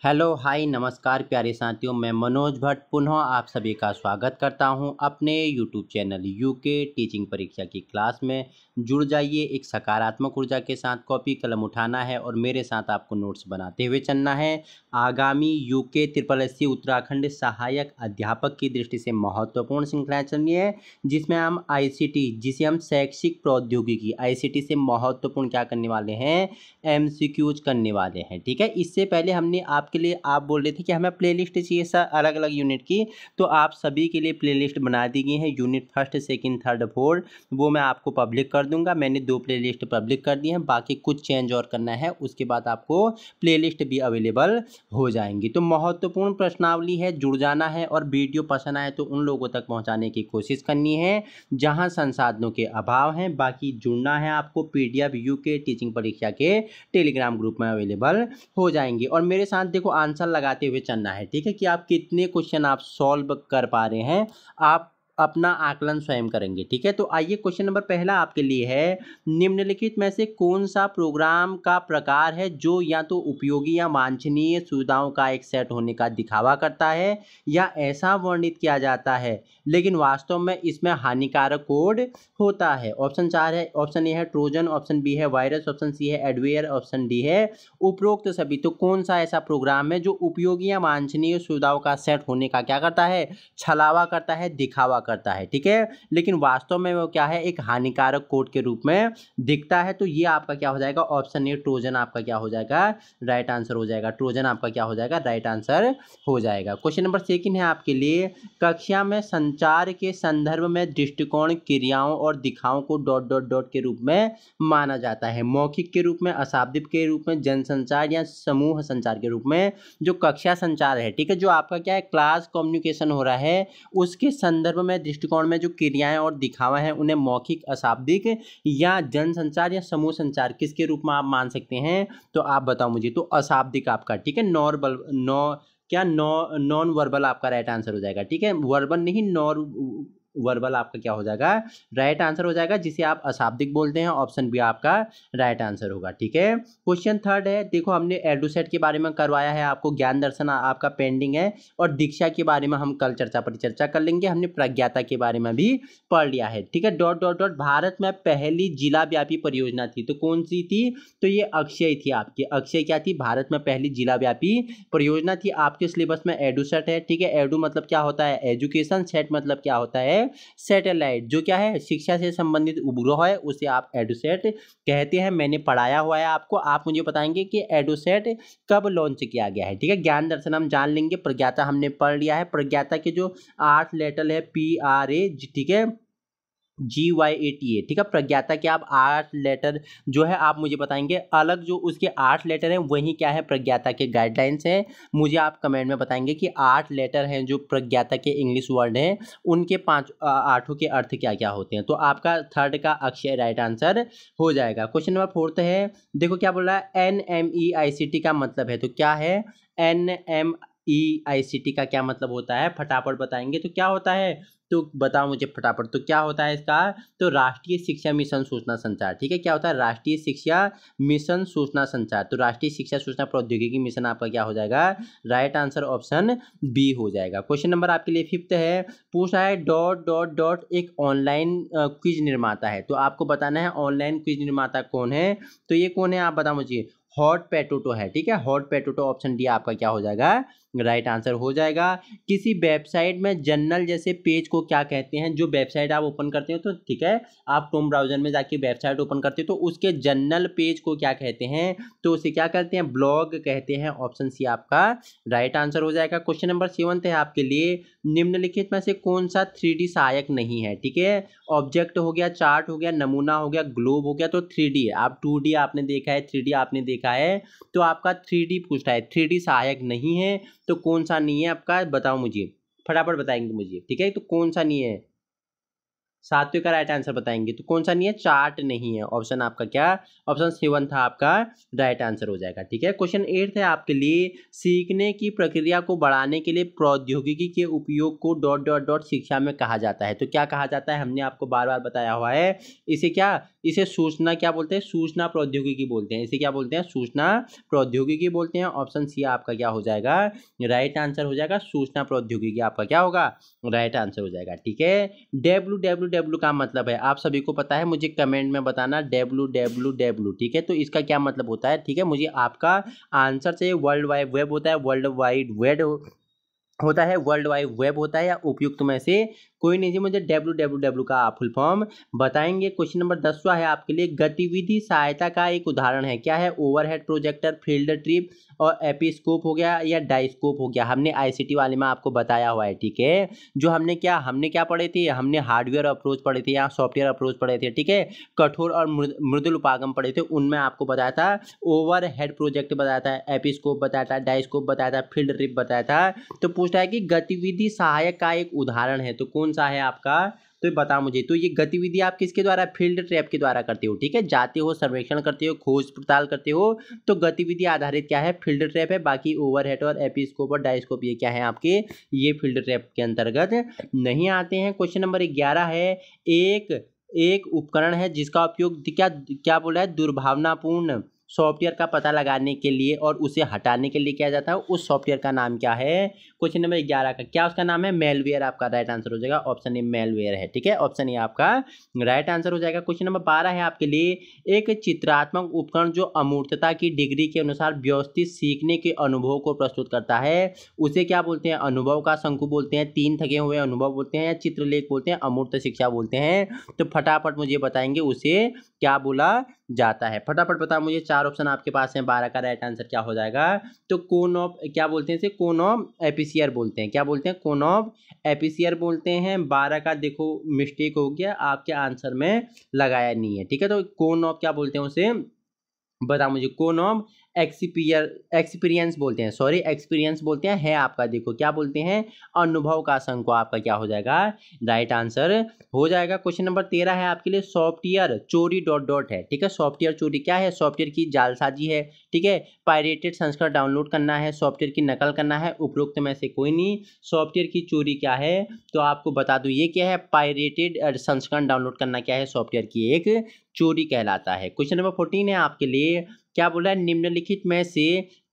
Hello hi नमस्कार प्यारे साथियों, मैं मनोज भट्ट पुनः आप सभी का स्वागत करता हूं अपने यूट्यूब चैनल यूके टीचिंग परीक्षा की क्लास में। जुड़ जाइए, एक सकारात्मक ऊर्जा के साथ कॉपी कलम उठाना है और मेरे साथ आपको नोट्स बनाते हुए चलना है। आगामी यूके ट्रिपल एससी उत्तराखंड सहायक अध्यापक की दृष्टि से महत्वपूर्ण श्रृंखला चलनी है, जिसमें हम आईसीटी, जिसे हम शैक्षिक प्रौद्योगिकी आईसीटी से महत्वपूर्ण क्या करने वाले हैं, एमसीक्यूज करने वाले हैं। ठीक है, इससे पहले हमने आपके लिए, आप बोल रहे थे कि हमें प्लेलिस्ट चाहिए सर अलग अलग यूनिट की, तो आप सभी के लिए प्लेलिस्ट बना दी गई है। Unit first second third fourth वो मैं आपको पब्लिक कर दूंगा। मैंने 2 प्लेलिस्ट पब्लिक कर दी हैं, बाकी कुछ चेंज और करना है, उसके बाद आपको प्लेलिस्ट भी अवेलेबल हो जाएंगी। तो महत्वपूर्ण प्रश्नावली है, जुड़ जाना है और वीडियो पसंद आए तो उन लोगों तक पहुंचाने की कोशिश करनी है जहां संसाधनों के अभाव हैं। बाकी जुड़ना है आपको, पीडीएफ यूके टीचिंग परीक्षा के टेलीग्राम ग्रुप में अवेलेबल हो जाएंगे और मेरे साथ देखो आंसर लगाते हुए चलना है। ठीक है, कि आप कितने क्वेश्चन आप सॉल्व कर पा रहे हैं, आप अपना आकलन स्वयं करेंगे। ठीक है, तो आइए क्वेश्चन नंबर पहला आपके लिए है, निम्नलिखित में से कौन सा प्रोग्राम का प्रकार है जो या तो उपयोगी या वांछनीय सुविधाओं का एक सेट होने का दिखावा करता है या ऐसा वर्णित किया जाता है लेकिन वास्तव में इसमें हानिकारक कोड होता है। ऑप्शन 4 है, ऑप्शन ए है ट्रोजन, ऑप्शन बी है वायरस, ऑप्शन सी है एडवेयर, ऑप्शन डी है उपरोक्त सभी। तो कौन सा ऐसा प्रोग्राम है जो उपयोगी या वांछनीय सुविधाओं का सेट होने का क्या करता है, छलावा करता है, दिखावा करता है। ठीक है, लेकिन वास्तव में वो क्या है, एक हानिकारक कोड के रूप में दिखता है। तो ये आपका क्या हो जाएगा, ऑप्शन ए ट्रोजन आपका क्या हो जाएगा, राइट आंसर हो जाएगा। ट्रोजन आपका क्या हो जाएगा, राइट आंसर हो जाएगा। क्वेश्चन नंबर सेकंड है आपके लिए, कक्षा में संचार के संदर्भ में दृष्टिकोण क्रियाओं और दिखाओं को डॉट डॉट डॉट के रूप में माना जाता है। मौखिक के रूप में, अशाब्दिक के रूप में, जनसंचार या समूह संचार के रूप में। जो कक्षा संचार है, ठीक है, जो आपका क्या है, क्लास कम्युनिकेशन हो रहा है, उसके संदर्भ में दृष्टिकोण में जो क्रियाएं और दिखावा है उन्हें मौखिक, अशाब्दिक या जनसंचार या समूह संचार किसके रूप में आप मान सकते हैं, तो आप बताओ मुझे। तो अशाब्दिक आपका, ठीक है, नॉन वर्बल आपका राइट आंसर हो जाएगा। ठीक है, वर्बल नहीं, नॉन वर्बल आपका क्या हो जाएगा, राइट आंसर हो जाएगा, जिसे आप अशाब्दिक बोलते हैं। ऑप्शन बी आपका राइट आंसर होगा। ठीक है, क्वेश्चन थर्ड है, देखो हमने एडुसेट के बारे में करवाया है आपको, ज्ञान दर्शन आपका पेंडिंग है और दीक्षा के बारे में हम कल परिचर्चा कर लेंगे। हमने प्रज्ञाता के बारे में भी पढ़ लिया है। ठीक है, डॉट डॉट डॉट भारत में पहली जिला व्यापी परियोजना थी, तो कौन सी थी, तो ये अक्षय थी आपकी। अक्षय क्या थी, भारत में पहली जिला व्यापी परियोजना थी। आपके सिलेबस में एडुसेट है। ठीक है, एडु मतलब क्या होता है, एजुकेशन, सेट मतलब क्या होता है, सैटेलाइट, जो क्या है, शिक्षा से संबंधित उपग्रह है, उसे आप एडुसेट कहते हैं। मैंने पढ़ाया हुआ है आपको, आप मुझे बताएंगे कि एडुसेट कब लॉन्च किया गया है। ठीक है, ज्ञान दर्शन हम जान लेंगे, प्रज्ञाता हमने पढ़ लिया है। प्रज्ञाता के जो 8 लेटर है PRA, ठीक है, GYATA, ठीक है, प्रज्ञाता के आप 8 लेटर जो है आप मुझे बताएंगे। अलग जो उसके 8 लेटर हैं वही क्या है, प्रज्ञाता के गाइडलाइंस हैं। मुझे आप कमेंट में बताएंगे कि 8 लेटर हैं जो प्रज्ञाता के इंग्लिश वर्ड हैं, उनके 8 के अर्थ क्या क्या होते हैं। तो आपका थर्ड का अक्षय राइट आंसर हो जाएगा। क्वेश्चन नंबर फोर्थ है, देखो क्या बोल रहा है, NMEICT का मतलब है, तो क्या है, NMEICT का क्या मतलब होता है, फटाफट बताएंगे तो क्या होता है, तो बताओ मुझे फटाफट, तो क्या होता है इसका, तो राष्ट्रीय शिक्षा मिशन सूचना संचार। ठीक है, क्या होता है, राष्ट्रीय शिक्षा मिशन सूचना संचार। तो राष्ट्रीय शिक्षा सूचना प्रौद्योगिकी मिशन आपका क्या हो जाएगा, राइट आंसर ऑप्शन बी हो जाएगा। क्वेश्चन नंबर आपके लिए फिफ्थ है, पूछा है डॉट डॉट डॉट एक ऑनलाइन क्विज निर्माता है, तो आपको बताना है ऑनलाइन क्विज निर्माता कौन है। तो ये कौन है आप बताओ मुझे, हॉट पैटोटो है। ठीक है, हॉट पैटोटो ऑप्शन डी आपका क्या हो जाएगा, राइट आंसर हो जाएगा। किसी वेबसाइट में जर्नल जैसे पेज को क्या कहते हैं, जो वेबसाइट आप ओपन करते हो, तो ठीक है, आप क्रोम ब्राउजर में जाके वेबसाइट ओपन करते हो तो उसके जर्नल पेज को क्या कहते हैं, तो उसे क्या कहते हैं, ब्लॉग कहते हैं। ऑप्शन सी आपका राइट आंसर हो जाएगा। क्वेश्चन नंबर 7 है आपके लिए, निम्नलिखित में से कौन सा 3D सहायक नहीं है। ठीक है, ऑब्जेक्ट हो गया, चार्ट हो गया, नमूना हो गया, ग्लोब हो गया, तो 3D है। आप 2D आपने देखा है, 3D आपने देखा है, तो आपका 3D पूछता है, 3D सहायक नहीं है, तो कौन सा नहीं है आपका, बताओ मुझे, फटाफट बताएंगे मुझे। ठीक है, तो कौन सा नहीं है, सातवें का राइट आंसर बताएंगे तो कौन सा नहीं है, चार्ट नहीं है। ऑप्शन आपका क्या, ऑप्शन 7 था आपका राइट आंसर हो जाएगा। ठीक है, क्वेश्चन 8 है आपके लिए, सीखने की प्रक्रिया को बढ़ाने के लिए प्रौद्योगिकी के उपयोग को डॉट डॉट डॉट शिक्षा में कहा जाता है। तो क्या कहा जाता है, हमने आपको बार बार बताया हुआ है, इसे क्या, इसे सूचना क्या बोलते हैं, सूचना प्रौद्योगिकी बोलते हैं। इसे क्या बोलते हैं, सूचना प्रौद्योगिकी बोलते हैं। ऑप्शन सी आपका क्या हो जाएगा, राइट आंसर हो जाएगा, सूचना प्रौद्योगिकी आपका क्या होगा, राइट आंसर हो जाएगा। ठीक है, www का मतलब है, आप सभी को पता है, मुझे कमेंट में बताना www। ठीक है, तो इसका क्या मतलब होता है, ठीक है, मुझे आपका आंसर चाहिए। वर्ल्ड वाइड वेब होता है, वर्ल्ड वाइड वेब होता है, वर्ल्ड वाइड वेब होता है, या उपयुक्त में से कोई नहीं जी, मुझे www का आप फुल फॉर्म बताएंगे। क्वेश्चन नंबर 10वां है आपके लिए, गतिविधि सहायता का एक उदाहरण है, क्या है, ओवरहेड प्रोजेक्टर, फील्ड ट्रिप और एपिस्कोप हो गया या डाइस्कोप हो गया। हमने आईसीटी वाले में आपको बताया हुआ है। ठीक है, जो हमने क्या पढ़े थे, हमने हार्डवेयर अप्रोच पढ़े थे या सॉफ्टवेयर अप्रोच पढ़े थे। ठीक है, कठोर और मृदुल उपागम पढ़े थे, उनमें आपको बताया था ओवरहेड प्रोजेक्ट बताया था, एपिस्कोप बताया था, डाइस्कोप बताया था, फील्ड ट्रिप बताया था। तो पूछता है कि गतिविधि सहायक का एक उदाहरण है, तो कौन सा है आपका, तो बता मुझे। तो ये गतिविधि आप किसके द्वारा, फील्ड ट्रैप के द्वारा करते हो। ठीक है, जाते हो, सर्वेक्षण करते हो, खोज पड़ताल करते हो, तो गतिविधि आधारित क्या है, फील्ड ट्रैप है। बाकी ओवरहेड और एपिस्कोप और डाइस्कोप ये क्या है आपके, ये फील्ड ट्रैप के अंतर्गत नहीं आते हैं। क्वेश्चन नंबर 11 है, एक उपकरण है जिसका उपयोग क्या क्या बोला है, दुर्भावनापूर्ण सॉफ्टवेयर का पता लगाने के लिए और उसे हटाने के लिए किया जाता है, उस सॉफ्टवेयर का नाम क्या है। क्वेश्चन नंबर 11 का क्या उसका नाम है, मेलवेयर आपका राइट आंसर हो जाएगा। ऑप्शन ए मेलवेयर है। ठीक है, ऑप्शन ए आपका राइट आंसर हो जाएगा। क्वेश्चन नंबर 12 है आपके लिए, एक चित्रात्मक उपकरण जो अमूर्तता की डिग्री के अनुसार व्यवस्थित सीखने के अनुभव को प्रस्तुत करता है, उसे क्या बोलते हैं, अनुभव का शंकु बोलते हैं, तीन थके हुए अनुभव बोलते हैं, या चित्रलेख बोलते हैं, अमूर्त शिक्षा बोलते हैं। तो फटाफट मुझे बताएंगे उसे क्या बोला जाता है, फटाफट बता मुझे। चार ऑप्शन आपके पास हैं, 12 का राइट आंसर क्या हो जाएगा, तो कोन ऑफ क्या बोलते हैं इसे, कोन ऑफ एपिसियर बोलते हैं। क्या बोलते हैं, कोन ऑफ एपिसियर बोलते हैं। 12 का देखो मिस्टेक हो गया, आपके आंसर में लगाया नहीं है। ठीक है, तो कोन ऑफ क्या बोलते हैं उसे, बता मुझे। कोन ऑफ एक्सपीरियंस बोलते हैं, सॉरी एक्सपीरियंस बोलते हैं, है आपका देखो क्या बोलते हैं, अनुभव का शंकु आपका क्या हो जाएगा, राइट आंसर हो जाएगा। क्वेश्चन नंबर 13 है आपके लिए, सॉफ्टवेयर चोरी डॉट डॉट है। ठीक है, सॉफ्टवेयर चोरी क्या है, सॉफ्टवेयर की जालसाजी है। ठीक है, पायरेटेड संस्करण डाउनलोड करना है, सॉफ्टवेयर की नकल करना है, उपरोक्त में से कोई नहीं। सॉफ्टवेयर की चोरी क्या है, तो आपको बता दूं ये क्या है, पायरेटेड संस्करण डाउनलोड करना क्या है, सॉफ्टवेयर की एक चोरी कहलाता है। क्वेश्चन नंबर 14 है आपके लिए, क्या बोला है, निम्नलिखित में से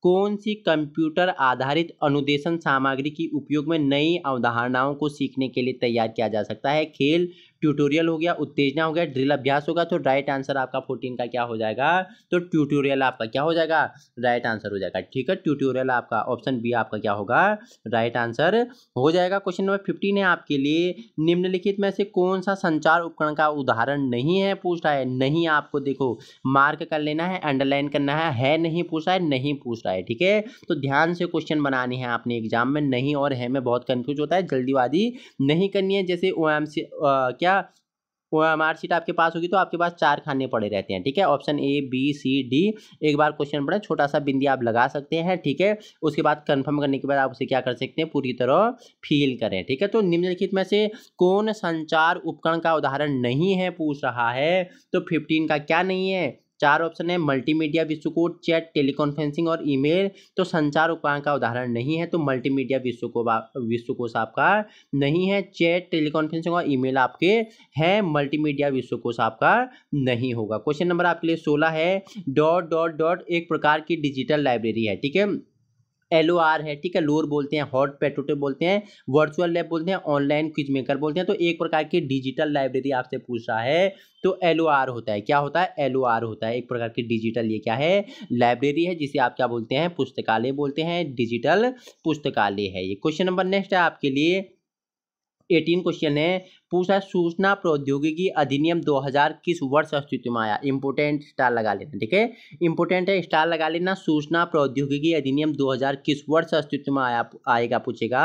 कौन सी कंप्यूटर आधारित अनुदेशन सामग्री की उपयोग में नई अवधारणाओं को सीखने के लिए तैयार किया जा सकता है। खेल, ट्यूटोरियल हो गया, उत्तेजना हो गया, ड्रिल अभ्यास होगा। तो राइट आंसर आपका 14 का क्या हो जाएगा, तो ट्यूटोरियल आपका क्या हो जाएगा, राइट आंसर हो जाएगा। ठीक है, ट्यूटोरियल आपका ऑप्शन बी आपका क्या होगा, राइट आंसर हो जाएगा। क्वेश्चन नंबर 15 है आपके लिए, निम्नलिखित में से कौन सा संचार उपकरण का उदाहरण नहीं है, पूछ रहा है। नहीं आपको देखो मार्क कर लेना है, अंडरलाइन करना है नहीं पूछ रहा है, नहीं पूछ रहा है। ठीक है, तो ध्यान से क्वेश्चन बनाने हैं आपने एग्जाम में, नहीं और है में बहुत कंफ्यूज होता है, जल्दीबाजी नहीं करनी है। जैसे ओएमसी क्या ओएमआर शीट आपके पास होगी तो आपके पास 4 खाने पड़े रहते हैं। ठीक है, option A B C D, एक बार क्वेश्चन पढ़े, छोटा सा बिंदी आप लगा सकते हैं। ठीक है, उसके बाद कंफर्म करने के बाद आप उसे क्या कर सकते हैं, पूरी तरह फील करें। ठीक है, तो निम्नलिखित में से कौन संचार उपकरण का उदाहरण नहीं है पूछ रहा है, तो 15 का क्या नहीं है, 4 ऑप्शन है, मल्टीमीडिया, विश्वकोश, चैट, टेलीकॉन्फ्रेंसिंग और ईमेल। तो संचार उपकरण का उदाहरण नहीं है, तो मल्टीमीडिया, विश्वकोश आपका नहीं है, चैट, टेलीकॉन्फ्रेंसिंग और ईमेल आपके हैं, मल्टीमीडिया, विश्वकोश आपका नहीं होगा। क्वेश्चन नंबर आपके लिए 16 है, डॉट डॉट डॉट एक प्रकार की डिजिटल लाइब्रेरी है। ठीक है, LOR है। ठीक है, लोर बोलते हैं, हॉट पोटैटो बोलते हैं, वर्चुअल लैब बोलते हैं, ऑनलाइन क्विज मेकर बोलते हैं। तो एक प्रकार की डिजिटल लाइब्रेरी आपसे पूछ रहा है, तो LOR होता है। क्या होता है, LOR होता है, एक प्रकार की डिजिटल ये क्या है, लाइब्रेरी है, जिसे आप क्या बोलते हैं, पुस्तकालय बोलते हैं, डिजिटल पुस्तकालय है ये। क्वेश्चन नंबर नेक्स्ट है आपके लिए 18 क्वेश्चन है, पूछा सूचना प्रौद्योगिकी अधिनियम 2000 किस वर्ष अस्तित्व में आया। इंपोर्टेंट स्टार लगा लेना। ठीक है, इंपोर्टेंट है, स्टार लगा लेना। सूचना प्रौद्योगिकी अधिनियम 2000 किस वर्ष अस्तित्व में आएगा पूछेगा,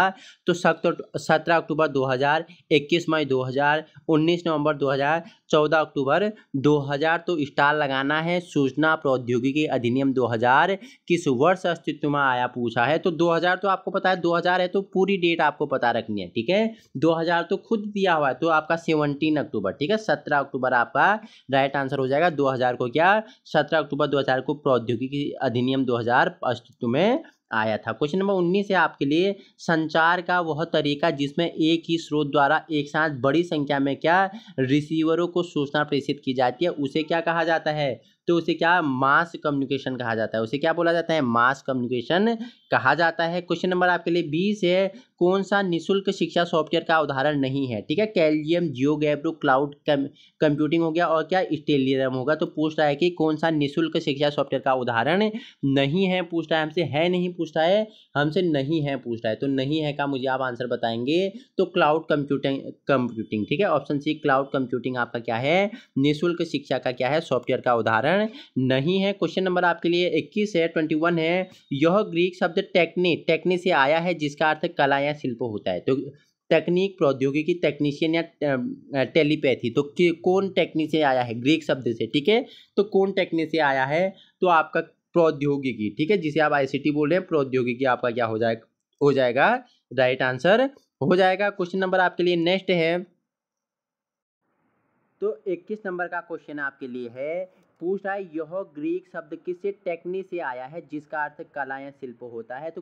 तो 17 अक्टूबर 2000, 21 मई 2000, 19 नवंबर 2000, 14 अक्टूबर 2000। तो स्टार लगाना है, सूचना प्रौद्योगिकी अधिनियम 2000 किस वर्ष अस्तित्व में आया पूछा है। तो 2000 तो आपको पता है 2000 है, तो पूरी डेट आपको पता रखनी है। ठीक है, 2000 तो खुद दिया हुआ है, तो आपका 17 अक्टूबर, ठीक है, 17 अक्टूबर आपका राइट आंसर हो जाएगा। 2000 को क्या, 17 अक्टूबर 2000 को प्रौद्योगिकी अधिनियम 2000 अस्तित्व में आया था। क्वेश्चन नंबर 19 है आपके लिए, संचार का वह तरीका जिसमें एक ही स्रोत द्वारा एक साथ बड़ी संख्या में क्या रिसीवरों को सूचना प्रेषित की जाती है, उसे क्या कहा जाता है, तो उसे क्या मास कम्युनिकेशन कहा जाता है। उसे क्या बोला जाता है, मास कम्युनिकेशन कहा जाता है। क्वेश्चन नंबर आपके लिए 20 है, कौन सा निःशुल्क शिक्षा सॉफ्टवेयर का उदाहरण नहीं है, ठीक है, कैलियम, जियोगेब्रो, क्लाउड कंप्यूटिंग हो गया और क्या स्टेलियम होगा। तो पूछ रहा है कि कौन सा निःशुल्क शिक्षा सॉफ्टवेयर का उदाहरण नहीं है, पूछ रहा है हमसे, है नहीं पूछ रहा है हमसे, नहीं है पूछ रहा है। तो नहीं है का मुझे आप आंसर बताएंगे, तो क्लाउड कंप्यूटिंग, ठीक है, ऑप्शन सी क्लाउड कंप्यूटिंग आपका क्या है, निःशुल्क शिक्षा का क्या है, सॉफ्टवेयर का उदाहरण नहीं है। क्वेश्चन नंबर आपके लिए 21 है, 21 है, यह ग्रीक शब्द टेक्नी से आया है जिसका अर्थ कला या शिल्प होता है। तो तकनीक, प्रौद्योगिकी, टेक्नीशियन या टेलीपैथी, तो कौन टेक्निक से आया है, ग्रीक शब्द से, ठीक है, तो कौन टेक्निक से आया है, तो आपका प्रौद्योगिकी, ठीक है, जिसे आप आईसीटी बोल रहे हैं, प्रौद्योगिकी आपका क्या हो जाएगा राइट आंसर हो जाएगा। क्वेश्चन नंबर आपके लिए नेक्स्ट है, तो 21 नंबर का क्वेश्चन आपके लिए है, पूछ रहा है यह ग्रीक शब्द किससे टेक्नी से आया है जिसका अर्थ कला या शिल्प होता है। तो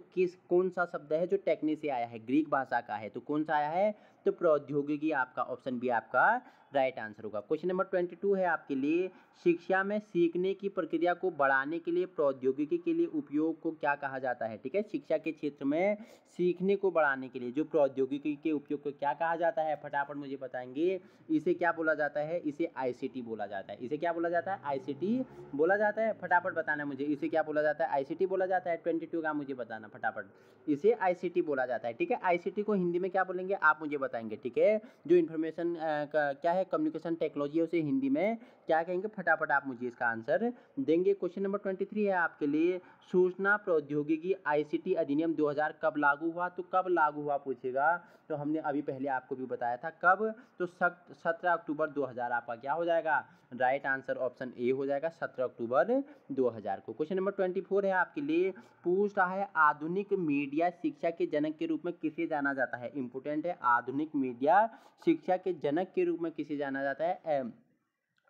कौन सा शब्द है जो टेक्नी से आया है, ग्रीक भाषा का है, तो कौन सा आया है, तो प्रौद्योगिकी आपका ऑप्शन बी आपका राइट आंसर होगा। क्वेश्चन नंबर 22 है आपके लिए, शिक्षा में सीखने की प्रक्रिया को बढ़ाने के लिए प्रौद्योगिकी के लिए उपयोग को क्या कहा जाता है, ठीक है, शिक्षा के क्षेत्र में सीखने को बढ़ाने के लिए जो प्रौद्योगिकी के उपयोग को क्या कहा जाता है, फटाफट मुझे बताएंगे, इसे क्या बोला जाता है, इसे आईसीटी बोला जाता है। इसे क्या बोला जाता है, आईसीटी बोला जाता है, फटाफट बताना मुझे, इसे क्या बोला जाता है, आईसीटी बोला जाता है। 22 का मुझे बताना फटाफट, इसे आईसीटी बोला जाता है, ठीक है। आईसीटी को हिंदी में क्या बोलेंगे आप मुझे बताएंगे, ठीक है, जो इन्फॉर्मेशन क्या है, कम्युनिकेशन टेक्नोलॉजी है, उसे हिंदी में क्या कहेंगे, फटाफट आप मुझे इसका आंसर देंगे। क्वेश्चन नंबर 23 है आपके लिए, सूचना प्रौद्योगिकी आईसीटी अधिनियम 2000 कब लागू हुआ, तो कब लागू हुआ पूछेगा, तो हमने अभी पहले आपको भी बताया था कब, तो 17 अक्टूबर 2000 आपका क्या हो जाएगा, राइट आंसर ऑप्शन ए हो जाएगा, 17 अक्टूबर 2000 को। क्वेश्चन नंबर 24 है आपके लिए, पूछ रहा है आधुनिक मीडिया शिक्षा के जनक के रूप में किसे जाना जाता है, इंपोर्टेंट है, आधुनिक मीडिया शिक्षा के जनक के रूप में किसे जाना जाता है,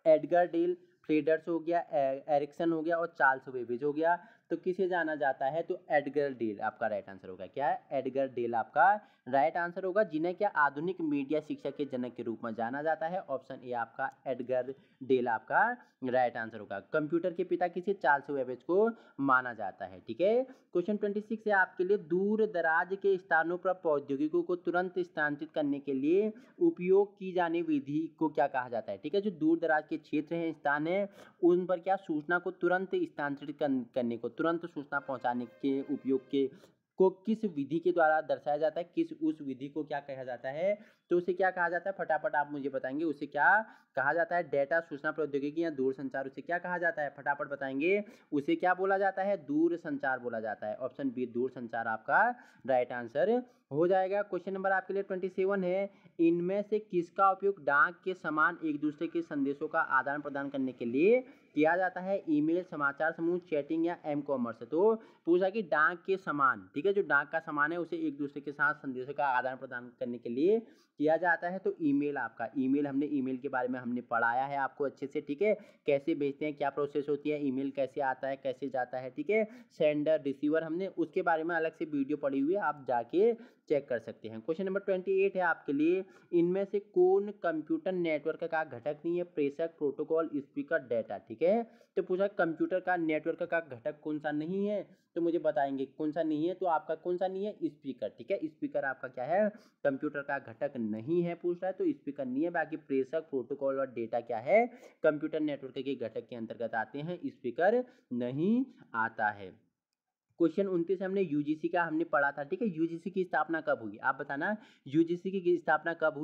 एडगर डेल फ्रीडर्स हो गया, एरिक्सन हो गया और चार्ल्स बेबेज हो गया, तो किसे जाना जाता है, तो एडगर डेल आपका राइट आंसर होगा, क्या है, एडगर डेल आपका राइट आंसर होगा, जिन्हें क्या आधुनिक मीडिया शिक्षा के जनक के रूप में जाना जाता है, ऑप्शन ए आपका एडगर डेल आपका राइट आंसर होगा। कंप्यूटर के पिता किसे, चार्ल्स बेबेज को माना जाता है, ठीक है। क्वेश्चन 26 है आपके लिए, दूर दराज के स्थानों पर प्रौद्योगिकों को तुरंत स्थानांतरित करने के लिए उपयोग की जाने विधि को क्या कहा जाता है, ठीक है, जो दूर दराज के क्षेत्र हैं, स्थान है, उन पर क्या सूचना को तुरंत स्थानांतरित करने को, तुरंत सूचना पहुंचाने के उपयोग के को किस विधि के द्वारा दर्शाया जाता है, किस उस विधि को क्या कहा जाता है, तो उसे क्या कहा जाता है, फटाफट आप मुझे बताएंगे, उसे क्या कहा जाता है, डेटा सूचना प्रौद्योगिकी या दूर संचार, उसे क्या कहा जाता है, फटाफट बताएंगे, उसे क्या बोला जाता है, दूर संचार बोला जाता है, ऑप्शन बी दूर संचार आपका राइट आंसर हो जाएगा। क्वेश्चन नंबर आपके लिए 27 है, इनमें से किसका उपयोग डाक के समान एक दूसरे के संदेशों का आदान प्रदान करने के लिए किया जाता है, ईमेल, समाचार समूह, चैटिंग या एम कॉमर्स। तो पूछा कि डाक के समान, ठीक है, जो डाक का समान है उसे एक दूसरे के साथ संदेशों का आदान प्रदान करने के लिए किया जाता है, तो ईमेल आपका, ईमेल हमने ईमेल के बारे में हमने पढ़ाया है आपको अच्छे से, ठीक है, कैसे भेजते हैं, क्या प्रोसेस होती है, ईमेल कैसे आता है, कैसे जाता है, ठीक है, सेंडर रिसीवर, हमने उसके बारे में अलग से वीडियो पड़ी हुई है, आप जाके चेक कर सकते हैं। क्वेश्चन नंबर 28 है आपके लिए, इनमें से कौन कंप्यूटर नेटवर्क का घटक नहीं है, प्रेषक, प्रोटोकॉल, स्पीकर, डेटा, ठीक है, तो पूछा कंप्यूटर का नेटवर्क का घटक कौन सा नहीं है, तो मुझे बताएंगे कौन सा नहीं है, तो आपका कौन सा नहीं है, स्पीकर, ठीक है, स्पीकर आपका क्या है, कंप्यूटर का घटक नहीं है पूछ रहा है, तो स्पीकर नहीं है, बाकी प्रेषक, प्रोटोकॉल और डेटा क्या है, कंप्यूटर नेटवर्क के घटक के अंतर्गत आते हैं, स्पीकर नहीं आता है। क्वेश्चन 29 हमने यूजीसी का हमने पढ़ा था, ठीक है, यूजीसी की स्थापना कब हुई, आप बताना, यूजीसी की स्थापना कब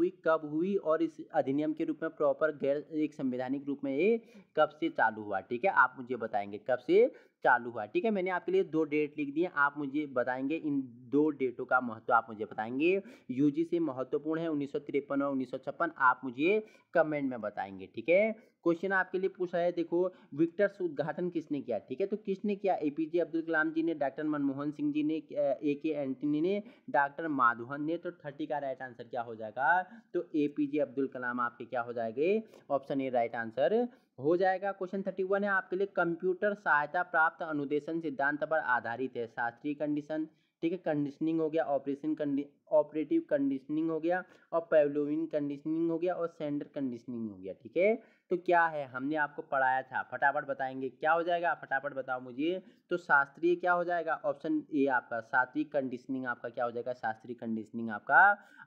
हुई और इस अधिनियम के रूप में प्रॉपर गैर एक संवैधानिक रूप में ये कब से चालू हुआ, ठीक है, आप मुझे बताएंगे कब से चालू हुआ। ठीक है, मैंने आपके लिए 2 डेट लिख दिए, आप मुझे बताएंगे इन 2 डेटों का महत्व, आप मुझे बताएंगे। यूजीसी महत्वपूर्ण है 1953 और 1956, आप मुझे कमेंट में बताएंगे। ठीक है, क्वेश्चन आपके लिए पूछा है, देखो विक्टर्स उद्घाटन किसने किया। ठीक है, तो किसने किया, एपीजे अब्दुल कलाम जी ने, डॉक्टर मनमोहन सिंह जी ने, AK एंटनी ने, डॉक्टर माधवन ने। तो 30 का राइट आंसर क्या हो जाएगा, तो एपीजे अब्दुल कलाम आपके क्या हो जाएंगे, ऑप्शन ए राइट आंसर हो जाएगा। क्वेश्चन 31 है आपके लिए, कंप्यूटर सहायता प्राप्त अनुदेशन सिद्धांत पर आधारित है। शास्त्रीय कंडीशन, ठीक है, कंडीशनिंग हो गया, ऑपरेटिव कंडीशनिंग हो गया, और पैवलोविन कंडीशनिंग हो गया, और सेंडर कंडीशनिंग हो गया। ठीक है, तो क्या है, हमने आपको पढ़ाया था, फटाफट बताएंगे क्या हो जाएगा, फटाफट बताओ मुझे। तो शास्त्रीय क्या हो जाएगा, ऑप्शन ए आपका शास्त्रीय कंडीशनिंग आपका क्या हो जाएगा, शास्त्रीय कंडीशनिंग आपका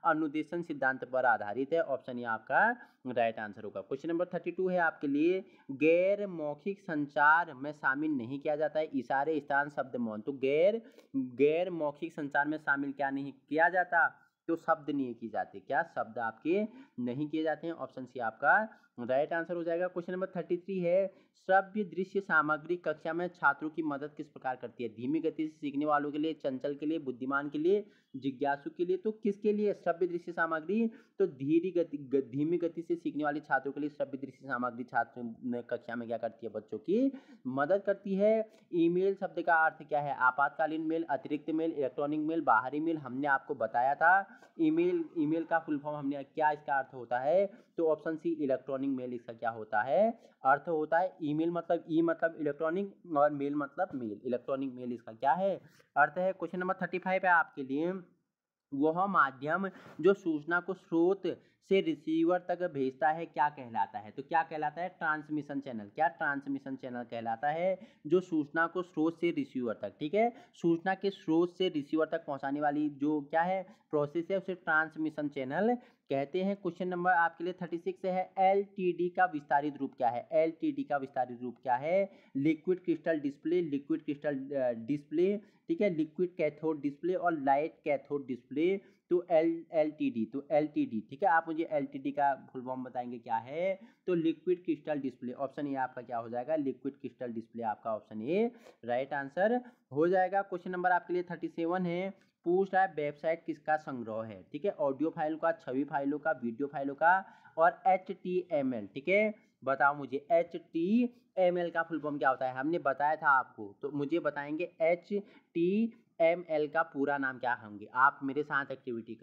अनुदेशन सिद्धांत पर आधारित है, ऑप्शन ए आपका राइट आंसर होगा। क्वेश्चन नंबर 32 है आपके लिए, गैर मौखिक संचार में शामिल नहीं किया जाता है इशारे, स्थान, शब्द, मौन। तो गैर मौखिक संचार में शामिल क्या नहीं किया जाता, तो शब्द नहीं किए जाते, क्या शब्द आपके नहीं किए जाते हैं, ऑप्शन सी आपका राइट आंसर हो जाएगा। क्वेश्चन नंबर 33 है, श्रव्य दृश्य सामग्री कक्षा में छात्रों की मदद किस प्रकार करती है, धीमी गति से सीखने वालों के लिए, चंचल के लिए, बुद्धिमान के लिए, जिज्ञासु के लिए। तो किसके लिए श्रव्य दृश्य सामग्री, तो धीमी गति से सीखने वाले छात्रों के लिए श्रव्य दृश्य सामग्री छात्र कक्षा में क्या करती है, बच्चों की मदद करती है। ईमेल शब्द का अर्थ क्या है, आपातकालीन मेल, अतिरिक्त मेल, इलेक्ट्रॉनिक मेल, बाहरी मेल, हमने आपको बताया था। ईमेल का फुल फॉर्म हमने क्या इसका अर्थ होता है, तो ऑप्शन सी इलेक्ट्रॉनिक मेल इसका क्या होता है, अर्थ होता है। ईमेल मतलब ई मतलब इलेक्ट्रॉनिक, और मेल मतलब मेल, इलेक्ट्रॉनिक मेल इसका क्या है, अर्थ है। क्वेश्चन नंबर 35 है आपके लिए, वह माध्यम जो सूचना को स्रोत से रिसीवर तक भेजता है क्या कहलाता है, तो क्या कहलाता है, ट्रांसमिशन चैनल। क्या ट्रांसमिशन चैनल कहलाता है, जो सूचना को स्रोत से रिसीवर तक, ठीक है, सूचना के स्रोत से रिसीवर तक पहुंचाने वाली जो क्या है प्रोसेस है, उसे ट्रांसमिशन चैनल कहते हैं। क्वेश्चन नंबर आपके लिए 36 है, LTD का विस्तारित रूप क्या है, LTD का विस्तारित रूप क्या है, liquid crystal display, liquid crystal display, ठीक है, लिक्विड कैथोड डिस्प्ले और लाइट कैथोड डिस्प्ले। तो LTD, तो LTD, ठीक है, आप मुझे LTD का फुल फॉर्म बताएंगे क्या है, तो liquid crystal display, option A आपका क्या हो जाएगा, लिक्विड क्रिस्टल डिस्प्ले आपका ऑप्शन ए राइट आंसर हो जाएगा। क्वेश्चन नंबर आपके लिए 37 है, पूछ रहा है वेबसाइट किसका संग्रह है, ठीक है, ऑडियो फाइल का, छवि फाइलों का, वीडियो फाइलों का, और HTML, ठीक है, बताओ मुझे HTML का फुल फॉर्म क्या होता है, हमने बताया था आपको, तो मुझे बताएंगे HTML का पूरा नाम क्या होंगे। आप मेरे साथ एक्टिविटी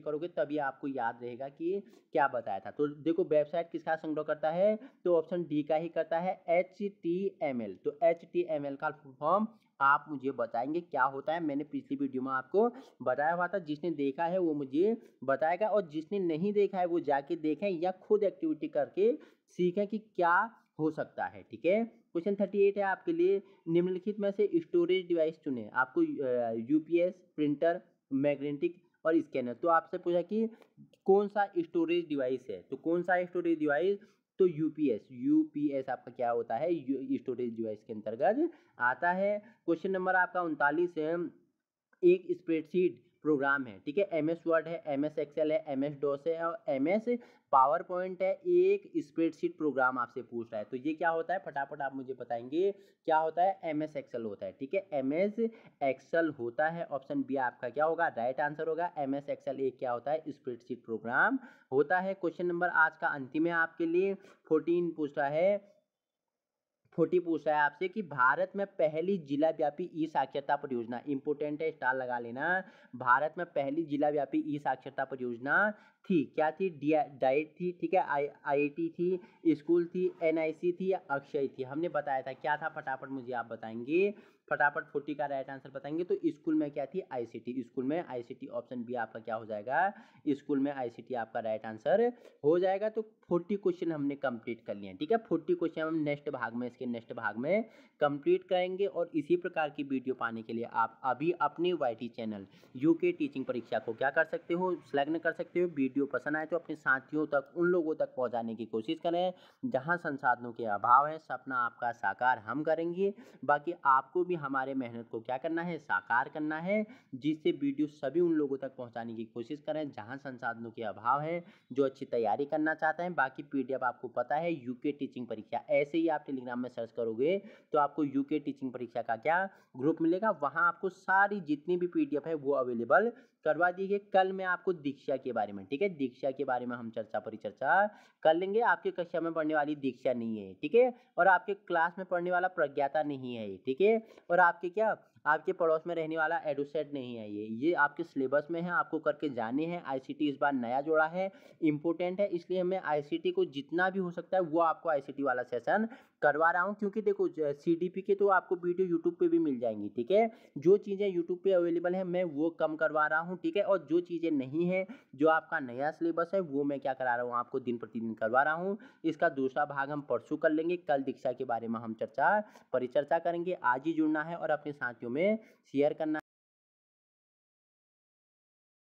करोगे तभी आपको याद रहेगा कि क्या बताया था। तो देखो वेबसाइट किसका संग्रह करता है, तो ऑप्शन डी का ही करता है, HTML। तो HTML का फुल फॉर्म आप मुझे बताएंगे क्या होता है, मैंने पिछली वीडियो में आपको बताया हुआ था, जिसने देखा है वो मुझे बताएगा, और जिसने नहीं देखा है वो जाके देखें या खुद एक्टिविटी करके सीखें कि क्या हो सकता है। ठीक है, क्वेश्चन 38 है आपके लिए, निम्नलिखित में से स्टोरेज डिवाइस चुने, आपको UPS, प्रिंटर, मैग्नेटिक और स्कैनर। तो आपसे पूछा कि कौन सा स्टोरेज डिवाइस है, तो कौन सा स्टोरेज डिवाइस, तो यूपीएस आपका क्या होता है, स्टोरेज डिवाइस के अंतर्गत आता है। क्वेश्चन नंबर आपका 39 है, एक स्प्रेडशीट प्रोग्राम है, ठीक है, MS वर्ड है, MS एक्सेल है, MS डॉस है और MS पावर पॉइंट है, एक स्प्रेडशीट प्रोग्राम आपसे पूछ रहा है, तो ये क्या होता है, फटाफट आप मुझे बताएंगे क्या होता है, MS एक्सेल होता है, ठीक है, MS एक्सेल होता है, ऑप्शन बी आपका क्या होगा, राइट आंसर होगा। MS एक्सेल एक क्या होता है, स्प्रेडशीट प्रोग्राम होता है। क्वेश्चन नंबर आज का अंतिम है आपके लिए, 14 पूछ रहा है, 40 पूछ रहा है आपसे कि भारत में पहली जिला व्यापी ई साक्षरता परियोजना, इंपोर्टेंट है, स्टार लगा लेना, भारत में पहली जिला व्यापी ई साक्षरता परियोजना थी, क्या थी, डाइट थी, ठीक है, IIT थी, स्कूल थी, NIC थी या अक्षय थी, हमने बताया था क्या था, फटाफट मुझे आप बताएंगे, फटाफट 40 का राइट आंसर बताएंगे। तो स्कूल में क्या थी, ICT, स्कूल में ICT, ऑप्शन बी आपका क्या हो जाएगा, स्कूल में ICT आपका राइट आंसर हो जाएगा। तो 40 क्वेश्चन हमने कंप्लीट कर लिए हैं, ठीक है, 40 क्वेश्चन हम नेक्स्ट भाग में, इसके नेक्स्ट भाग में कंप्लीट करेंगे, और इसी प्रकार की वीडियो पाने के लिए आप अभी अपनी YT चैनल UK टीचिंग परीक्षा को क्या कर सकते हो, सेलेक्ट कर सकते हो, वीडियो पसंद आए तो अपने साथियों तक, उन लोगों तक पहुंचाने की कोशिश करें जहां संसाधनों के अभाव है। सपना आपका साकार हम करेंगे, बाकी आपको भी हमारे मेहनत को क्या करना है, साकार करना है, जिससे वीडियो सभी उन लोगों तक पहुंचाने की कोशिश करें जहां संसाधनों के अभाव है, जो अच्छी तैयारी करना चाहते हैं। बाकी पीडीएफ आपको पता है यूके टीचिंग परीक्षा, ऐसे ही आप टेलीग्राम में सर्च करोगे तो आपको यूके टीचिंग परीक्षा का क्या ग्रुप मिलेगा, वहां आपको सारी जितनी भी पीडीएफ है वो अवेलेबल करवा दी गई। कल मैं आपको दीक्षा के बारे में, ठीक है, दीक्षा के बारे में हम परिचर्चा कर लेंगे। आपकी कक्षा में पढ़ने वाली दीक्षा नहीं है, ठीक है, और आपके क्लास में पढ़ने वाला प्रज्ञाता नहीं है, ठीक है, और आपके क्या, आपके पड़ोस में रहने वाला एडुसेट नहीं है। ये आपके सिलेबस में है, आपको करके जाने हैं। आईसीटी इस बार नया जोड़ा है, इंपॉर्टेंट है, इसलिए मैं आईसीटी को जितना भी हो सकता है वो आपको आईसीटी वाला सेशन करवा रहा हूँ। क्योंकि देखो सीडीपी के तो आपको वीडियो यूट्यूब पे भी मिल जाएंगी, ठीक है, जो चीज़ें यूट्यूब पे अवेलेबल है मैं वो कम करवा रहा हूँ, ठीक है, और जो चीज़ें नहीं है, जो आपका नया सिलेबस है वो मैं क्या करा रहा हूँ, आपको दिन प्रतिदिन करवा रहा हूँ। इसका दूसरा भाग हम परसों कर लेंगे। कल दीक्षा के बारे में हम परिचर्चा करेंगे। आज ही जुड़ना है और अपने साथियों में शेयर करना